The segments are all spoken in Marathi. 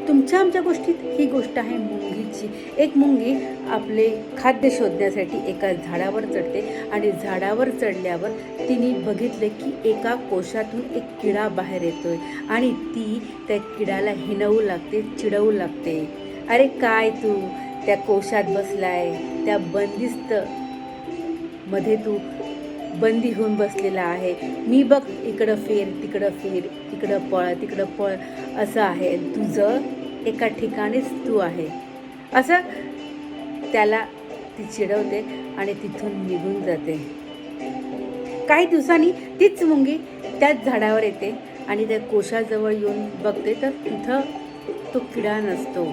तुमच्या आमच्या गोष्टीत ही गोष्ट आहे मुंगीची. एक मुंगी आपले खाद्य शोधण्यासाठी एका झाडावर चढते आणि झाडावर चढल्यावर तिने बघितले की एका कोशातून एक किडा बाहेर येतोय आणि ती त्या किड्याला हिणवू लागते, चिडवू लागते. अरे काय तू त्या कोशात बसलाय, त्या बंदिस्त मध्ये तू बंदी होऊन बसलेला आहे. मी बघ इकडं फिर, तिकडं फिर, इकडं पळ, तिकडं पळ, असं आहे तुझं, एका ठिकाणीच तू आहे, असं त्याला ती चिडवते आणि तिथून निघून जाते. काही दिवसांनी तीच मुंगी त्याच झाडावर येते आणि त्या कोशाजवळ येऊन बघते तर तिथं तो किडा नसतो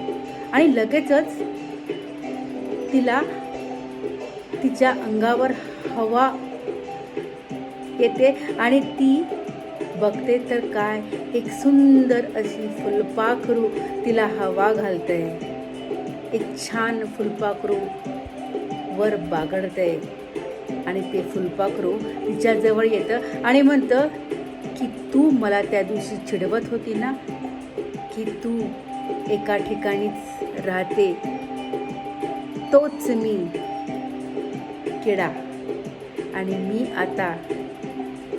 आणि लगेचच तिला तिच्या अंगावर हवा येते आणि ती बघते तर काय, एक सुंदर अशी फुलपाखरू तिला हवा घालते. एक छान फुलपाखरू वर बागडते आणि ते फुलपाखरू तिच्याजवळ येतं आणि म्हणतं की तू मला त्या दिवशी चिडवत होती ना की तू एका ठिकाणीच राहते, तोच मी किडा आणि मी आता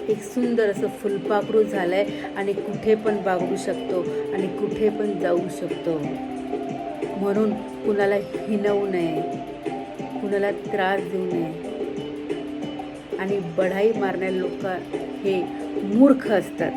एक सुंदर असं फुलपाखरू झालंय आणि कुठे पण बागडू शकतो आणि कुठे पण जाऊ शकतो. म्हणून कुणाला हिणवू नये, कुणाला त्रास देऊ नये आणि बढाई मारणारे लोक हे मूर्ख असतात.